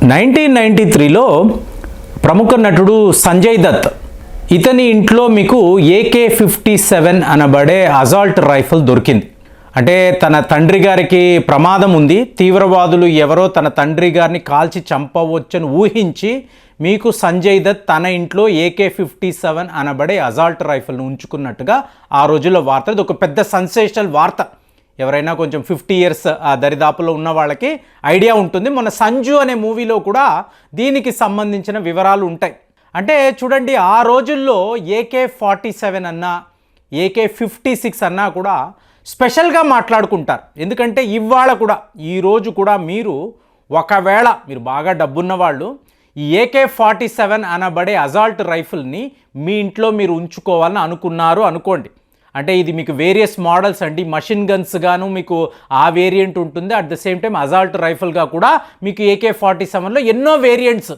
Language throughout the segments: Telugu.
1993లో ప్రముఖ నటుడు సంజయ్ దత్ ఇతని ఇంట్లో మీకు AK-57 అనబడే అసాల్ట్ రైఫిల్ దొరికింది. అంటే తన తండ్రి గారికి ప్రమాదం ఉంది, తీవ్రవాదులు ఎవరో తన తండ్రి గారిని కాల్చి చంపవచ్చని ఊహించి మీకు సంజయ్ దత్ తన ఇంట్లో AK-57 అనబడే అసాల్ట్ రైఫిల్ను ఉంచుకున్నట్టుగా ఆ రోజుల్లో వార్త. ఇది ఒక పెద్ద సెన్సేషనల్ వార్త. ఎవరైనా కొంచెం 50 ఇయర్స్ ఆ దరిదాపులో ఉన్న వాళ్ళకి ఐడియా ఉంటుంది. మొన్న సంజు అనే మూవీలో కూడా దీనికి సంబంధించిన వివరాలు ఉంటాయి. అంటే చూడండి, ఆ రోజుల్లో AK-47 అన్నా AK-56 అన్నా కూడా స్పెషల్గా మాట్లాడుకుంటారు. ఎందుకంటే ఇవాళ కూడా ఈరోజు కూడా మీరు ఒకవేళ మీరు బాగా డబ్బున్న వాళ్ళు ఈ AK-47 అనబడే అసాల్ట్ రైఫిల్ని మీ ఇంట్లో మీరు ఉంచుకోవాలని అనుకున్నారు అనుకోండి. అంటే ఇది మీకు వేరియస్ మోడల్స్ అండి, మషిన్ గన్స్ గాను మీకు ఆ వేరియంట్ ఉంటుంది. At the same time assault రైఫిల్గా కూడా మీకు AK-47లో ఎన్నో వేరియంట్స్,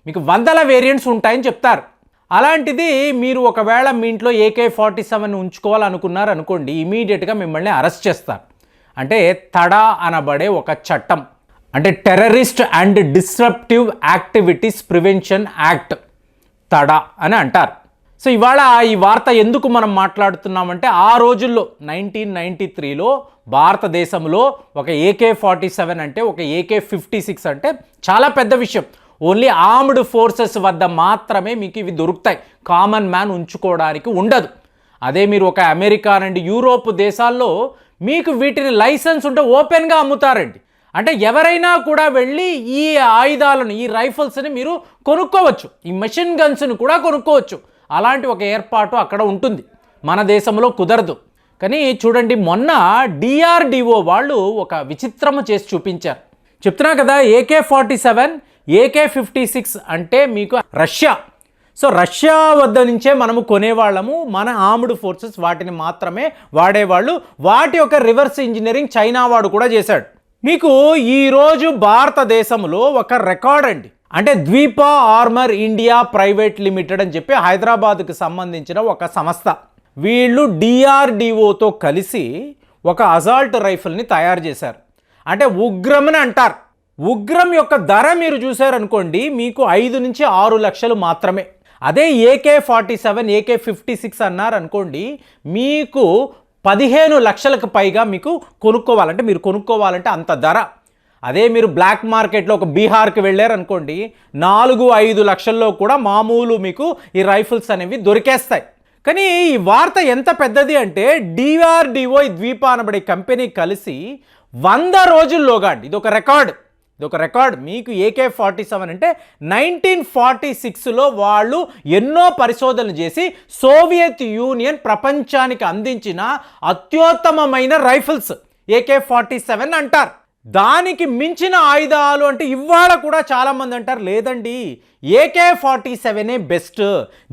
మీకు వందల వేరియంట్స్ ఉంటాయని చెప్తారు. అలాంటిది మీరు ఒకవేళ మీ ఇంట్లో AK-47 ఉంచుకోవాలనుకున్నారు అనుకోండి, ఇమీడియట్గా మిమ్మల్ని అరెస్ట్ చేస్తారు. అంటే తడా అనబడే ఒక చట్టం, అంటే terrorist and disruptive activities prevention act, TADA అని అంటారు. సో ఇవాళ ఈ వార్త ఎందుకు మనం మాట్లాడుతున్నామంటే, ఆ రోజుల్లో 1993లో భారతదేశంలో ఒక AK-47 అంటే ఒక AK-56 అంటే చాలా పెద్ద విషయం. ఓన్లీ ఆర్మ్డ్ ఫోర్సెస్ వద్ద మాత్రమే మీకు ఇవి దొరుకుతాయి, కామన్ మ్యాన్ ఉంచుకోవడానికి ఉండదు. అదే మీరు ఒక అమెరికా నుండి యూరోప్ దేశాల్లో మీకు వీటిని లైసెన్స్ ఉంటే ఓపెన్గా అమ్ముతారండి. అంటే ఎవరైనా కూడా వెళ్ళి ఈ ఆయుధాలను, ఈ రైఫిల్స్ని మీరు కొనుక్కోవచ్చు, ఈ మెషిన్ గన్స్ని కూడా కొనుక్కోవచ్చు. అలాంటి ఒక ఏర్పాటు అక్కడ ఉంటుంది. మన దేశంలో కుదరదు. కానీ చూడండి, మొన్న DRDO వాళ్ళు ఒక విచిత్రము చేసి చూపించారు. చెప్తున్నా కదా, AK-47 AK-56 అంటే మీకు రష్యా. సో రష్యా వద్ద నుంచే మనము కొనేవాళ్ళము, మన ఆర్మ్డ్ ఫోర్సెస్ వాటిని మాత్రమే వాడేవాళ్ళు. వాటి యొక్క రివర్స్ ఇంజనీరింగ్ చైనా వాడు కూడా చేశాడు. మీకు ఈరోజు భారతదేశంలో ఒక రికార్డ్ అండి. అంటే ద్వీప ఆర్మర్ ఇండియా ప్రైవేట్ లిమిటెడ్ అని చెప్పి హైదరాబాద్కు సంబంధించిన ఒక సంస్థ, వీళ్ళు DRDOతో కలిసి ఒక అసాల్ట్ రైఫిల్ని తయారు చేశారు. అంటే ఉగ్రం అని అంటారు. ఉగ్రం యొక్క ధర మీరు చూసారనుకోండి, మీకు 5 నుంచి 6 లక్షలు మాత్రమే. అదే AK-47 AK-56 అన్నారనుకోండి, మీకు 15 లక్షలకు పైగా మీకు కొనుక్కోవాలంటే, మీరు కొనుక్కోవాలంటే అంత ధర. అదే మీరు బ్లాక్ మార్కెట్లో ఒక బీహార్కి వెళ్ళారనుకోండి, 4-5 లక్షల్లో కూడా మామూలు మీకు ఈ రైఫిల్స్ అనేవి దొరికేస్తాయి. కానీ ఈ వార్త ఎంత పెద్దది అంటే, DRDO ఈ ద్వీప అనబడే కంపెనీ కలిసి 100 రోజుల్లోగా అండి, ఇది ఒక రికార్డ్. మీకు AK-47 అంటే 1946లో వాళ్ళు ఎన్నో పరిశోధనలు చేసి సోవియట్ యూనియన్ ప్రపంచానికి అందించిన అత్యుత్తమమైన రైఫిల్స్ AK-47 అంటారు. దానికి మించిన ఆయుధాలు అంటే ఇవాళ కూడా చాలామంది అంటారు, లేదండి AK-47 బెస్ట్,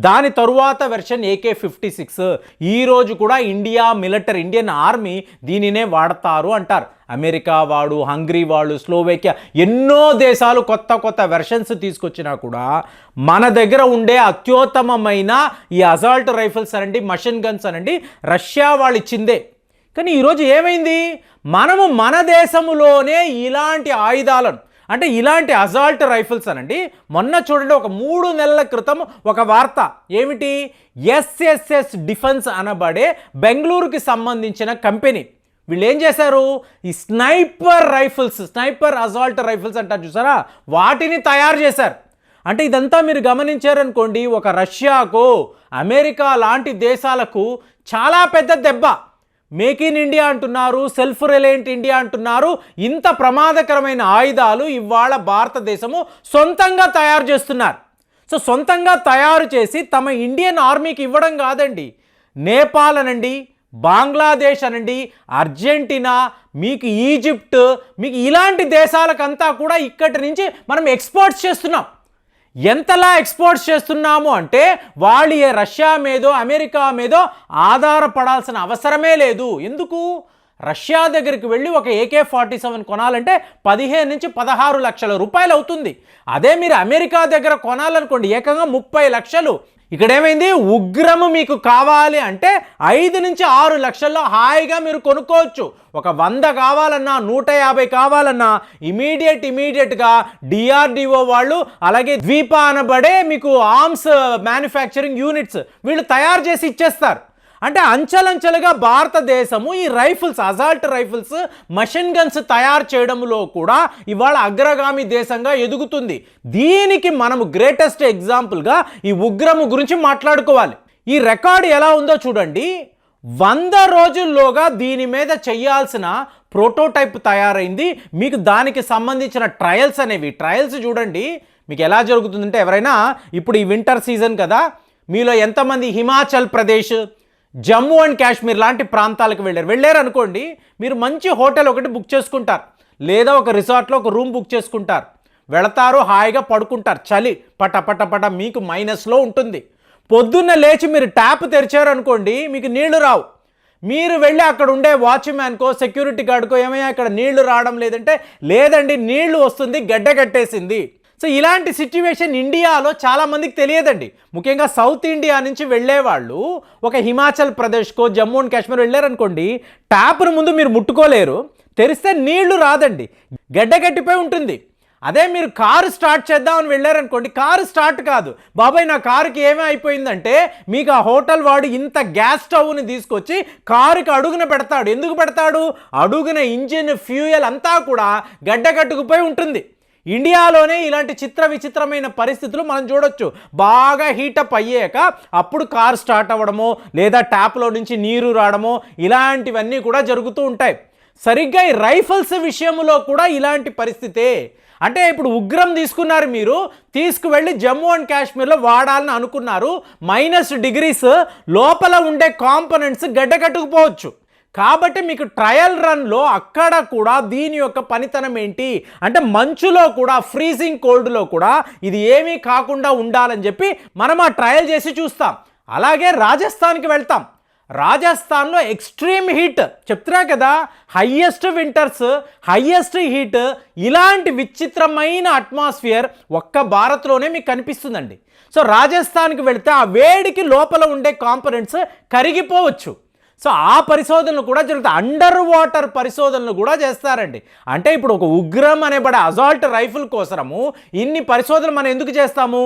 దాని తరువాత వెర్షన్ AK-56. ఈరోజు కూడా ఇండియన్ ఆర్మీ దీనినే వాడతారు అంటారు. అమెరికా వాడు, హంగరీ వాళ్ళు, స్లోవేకియా, ఎన్నో దేశాలు కొత్త వెర్షన్స్ తీసుకొచ్చినా కూడా మన దగ్గర ఉండే అత్యుత్తమమైన ఈ అసాల్ట్ రైఫిల్స్ అనండి, మషిన్ గన్స్ అనండి, రష్యా వాళ్ళు ఇచ్చిందే. కానీ ఈరోజు ఏమైంది, మనము మన దేశంలోనే ఇలాంటి ఆయుధాలను, అంటే ఇలాంటి అసాల్ట్ రైఫిల్స్ అనండి, మొన్న చూడండి ఒక 3 నెలల క్రితం ఒక వార్త ఏమిటి, SSS డిఫెన్స్ అనబడే బెంగళూరుకి సంబంధించిన కంపెనీ, వీళ్ళు ఏం చేశారు, ఈ స్నైపర్ అసాల్ట్ రైఫిల్స్ అంటారు చూసారా, వాటిని తయారు చేశారు. అంటే ఇదంతా మీరు గమనించారనుకోండి, ఒక రష్యాకు, అమెరికా లాంటి దేశాలకు చాలా పెద్ద దెబ్బ. మేక్ ఇన్ ఇండియా అంటున్నారు, సెల్ఫ్ రిలయంట్ ఇండియా అంటున్నారు. ఇంత ప్రమాదకరమైన ఆయుధాలు ఇవాళ భారతదేశము సొంతంగా తయారు చేస్తున్నారు. సో సొంతంగా తయారు చేసి తమ ఇండియన్ ఆర్మీకి ఇవ్వడం కాదండి, నేపాల్ అనండి, బంగ్లాదేశ్ అనండి, అర్జెంటీనా, మీకు ఈజిప్ట్, మీకు ఇలాంటి దేశాలకంతా కూడా ఇక్కడి నుంచి మనం ఎక్స్పోర్ట్స్ చేస్తున్నాం. ఎంతలా ఎక్స్పోర్ట్స్ చేస్తున్నాము అంటే, వాళ్ళు రష్యా మీదో అమెరికా మీదో ఆధారపడాల్సిన అవసరమే లేదు. ఎందుకు, రష్యా దగ్గరికి వెళ్ళి ఒక AK-47 కొనాలంటే 15 నుంచి 16 లక్షల రూపాయలు అవుతుంది. అదే మీరు అమెరికా దగ్గర కొనాలనుకోండి, ఏకంగా 30 లక్షలు. ఇక్కడ ఏమైంది, ఉగ్రము మీకు కావాలి అంటే 5 నుంచి 6 లక్షల్లో హాయిగా మీరు కొనుక్కోవచ్చు. ఒక 100 కావాలన్నా 150 కావాలన్నా ఇమీడియట్గా డిఆర్డిఓ వాళ్ళు, అలాగే ద్వీప అనబడే మీకు ఆర్మ్స్ మ్యానుఫ్యాక్చరింగ్ యూనిట్స్ వీళ్ళు తయారు చేసి ఇచ్చేస్తారు. అంటే అంచెలంచెలుగా భారతదేశము ఈ rifles, assault rifles, machine guns తయారు చేయడంలో కూడా ఇవాళ అగ్రగామి దేశంగా ఎదుగుతుంది. దీనికి మనము గ్రేటెస్ట్ ఎగ్జాంపుల్గా ఈ ఉగ్రము గురించి మాట్లాడుకోవాలి. ఈ రికార్డు ఎలా ఉందో చూడండి. 100 రోజుల్లోగా దీని మీద చేయాల్సిన ప్రోటోటైప్ తయారైంది. మీకు దానికి సంబంధించిన ట్రయల్స్ చూడండి మీకు ఎలా జరుగుతుందంటే, ఎవరైనా ఇప్పుడు ఈ వింటర్ సీజన్ కదా, మీలో ఎంతమంది హిమాచల్ ప్రదేశ్, జమ్మూ అండ్ కాశ్మీర్ లాంటి ప్రాంతాలకు వెళ్ళారు అనుకోండి, మీరు మంచి హోటల్ ఒకటి బుక్ చేసుకుంటారు, లేదా ఒక రిసార్ట్లో ఒక రూమ్ బుక్ చేసుకుంటారు, వెళతారు, హాయిగా పడుకుంటారు. చలి పట మీకు మైనస్లో ఉంటుంది. పొద్దున్న లేచి మీరు ట్యాప్ తెరిచారు అనుకోండి, మీకు నీళ్లు రావు. మీరు వెళ్ళి అక్కడ ఉండే వాచ్మ్యాన్కో సెక్యూరిటీ గార్డ్కో ఏమయ్యా ఇక్కడ నీళ్లు రావడం లేదండి నీళ్లు వస్తుంది, గడ్డ కట్టేసింది. సో ఇలాంటి సిచ్యువేషన్ ఇండియాలో చాలామందికి తెలియదండి. ముఖ్యంగా సౌత్ ఇండియా నుంచి వెళ్ళేవాళ్ళు ఒక హిమాచల్ ప్రదేశ్కో జమ్మూ అండ్ కాశ్మీర్ వెళ్ళారనుకోండి, ట్యాప్ను ముందు మీరు ముట్టుకోలేరు, తెరిస్తే నీళ్లు రాదండి, గడ్డగట్టిపోయి ఉంటుంది. అదే మీరు కారు స్టార్ట్ చేద్దామని వెళ్ళారనుకోండి, కారు స్టార్ట్ కాదు. బాబాయ్ నా కారుకి ఏమీ అయిపోయిందంటే, మీకు ఆ హోటల్ వాడు ఇంత గ్యాస్ స్టవ్ని తీసుకొచ్చి కారుకి అడుగున పెడతాడు. ఎందుకు పెడతాడు? అడుగున ఇంజిన్, ఫ్యూయల్ అంతా కూడా గడ్డగట్టుకుపోయి ఉంటుంది. ఇండియాలోనే ఇలాంటి విచిత్రమైన పరిస్థితులు మనం చూడొచ్చు. బాగా హీటప్ అయ్యాక అప్పుడు కార్ స్టార్ట్ అవ్వడమో, లేదా ట్యాప్లో నుంచి నీరు రావడమో, ఇలాంటివన్నీ కూడా జరుగుతూ ఉంటాయి. సరిగ్గా ఈ రైఫిల్స్ విషయంలో కూడా ఇలాంటి పరిస్థితే. అంటే ఇప్పుడు ఉగ్రం తీసుకున్నారు, మీరు తీసుకువెళ్ళి జమ్మూ అండ్ కాశ్మీర్లో వాడాలని అనుకున్నారు, -డిగ్రీస్, లోపల ఉండే కాంపోనెంట్స్ గడ్డకట్టుకుపోవచ్చు. కాబట్టి మీకు ట్రయల్ రన్లో అక్కడ కూడా దీని యొక్క పనితనం ఏంటి అంటే, మంచులో కూడా, ఫ్రీజింగ్ కోల్డ్లో కూడా ఇది ఏమీ కాకుండా ఉండాలని చెప్పి మనం ఆ ట్రయల్ చేసి చూస్తాం. అలాగే రాజస్థాన్కి వెళ్తాం. రాజస్థాన్లో ఎక్స్ట్రీమ్ హీట్ చెప్తున్నా కదా, హయ్యెస్ట్ వింటర్స్, హయ్యెస్ట్ హీట్, ఇలాంటి విచిత్రమైన అట్మాస్ఫియర్ ఒక్క భారత్లోనే మీకు కనిపిస్తుందండి. సో రాజస్థాన్కి వెళితే ఆ వేడికి లోపల ఉండే కాంపోనెంట్స్ కరిగిపోవచ్చు. సో ఆ పరిశోధనలు కూడా జరుగుతాయి. అండర్ వాటర్ పరిశోధనలు కూడా చేస్తారండి. అంటే ఇప్పుడు ఒక ఉగ్రం అనేబడే అసాల్ట్ రైఫిల్ కోసము ఇన్ని పరిశోధనలు మనం ఎందుకు చేస్తాము?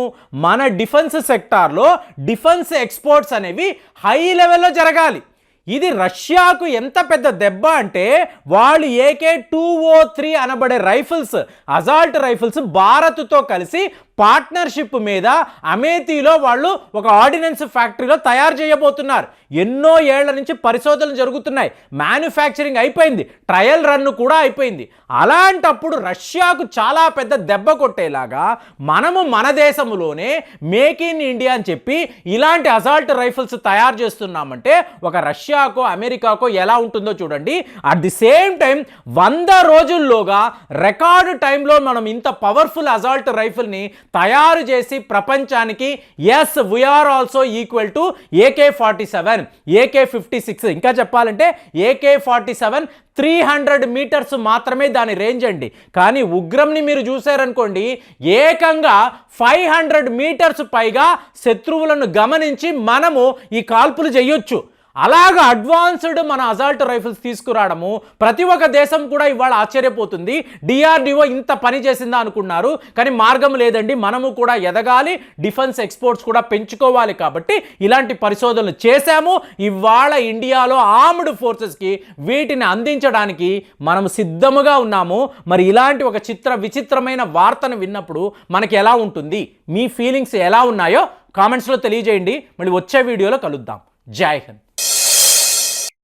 మన డిఫెన్స్ సెక్టార్లో డిఫెన్స్ ఎక్స్పోర్ట్స్ అనేవి హై లెవెల్లో జరగాలి. ఇది రష్యాకు ఎంత పెద్ద దెబ్బ అంటే, వాళ్ళు AK-203 అనబడే రైఫిల్స్, అసాల్ట్ రైఫిల్స్ భారత్తో కలిసి పార్ట్నర్షిప్ మీద అమేథీలో వాళ్ళు ఒక ఆర్డినెన్స్ ఫ్యాక్టరీలో తయారు చేయబోతున్నారు. ఎన్నో ఏళ్ల నుంచి పరిశోధనలు జరుగుతున్నాయి, మ్యానుఫ్యాక్చరింగ్ అయిపోయింది, ట్రయల్ రన్ కూడా అయిపోయింది. అలాంటప్పుడు రష్యాకు చాలా పెద్ద దెబ్బ కొట్టేలాగా మనము మన దేశంలోనే మేక్ ఇన్ ఇండియా అని చెప్పి ఇలాంటి అసాల్ట్ రైఫిల్స్ తయారు చేస్తున్నామంటే ఒక రష్యాకో అమెరికాకో ఎలా ఉంటుందో చూడండి. అట్ ది సేమ్ టైం 100 రోజుల్లోగా రికార్డు టైంలో మనం ఇంత పవర్ఫుల్ అసాల్ట్ రైఫిల్ని తయారు చేసి ప్రపంచానికి as we are also equal to AK-47, AK-56, ఇంకా చెప్పాలంటే AK-47 300 మీటర్స్ మాత్రమే దాని రేంజ్ అండి. కానీ ఉగ్రంని మీరు చూసారనుకోండి, ఏకంగా 500 మీటర్స్ పైగా శత్రువులను గమనించి మనము ఈ కాల్పులు చేయొచ్చు. అలాగా అడ్వాన్స్డ్ మన అసాల్ట్ రైఫిల్స్ తీసుకురావడము ప్రతి ఒక్క దేశం కూడా ఇవాళ ఆశ్చర్యపోతుంది. డిఆర్డిఓ ఇంత పని చేసిందా అనుకున్నారు, కానీ మార్గం లేదండి. మనము కూడా ఎదగాలి, డిఫెన్స్ ఎక్స్పోర్ట్స్ కూడా పెంచుకోవాలి. కాబట్టి ఇలాంటి పరిశోధనలు చేశాము. ఇవాళ ఇండియాలో ఆర్మ్డ్ ఫోర్సెస్కి వీటిని అందించడానికి మనం సిద్ధముగా ఉన్నాము. మరి ఇలాంటి ఒక విచిత్రమైన వార్తను విన్నప్పుడు మనకి ఎలా ఉంటుంది, మీ ఫీలింగ్స్ ఎలా ఉన్నాయో కామెంట్స్లో తెలియజేయండి. మళ్ళీ వచ్చే వీడియోలో కలుద్దాం. జై హింద్.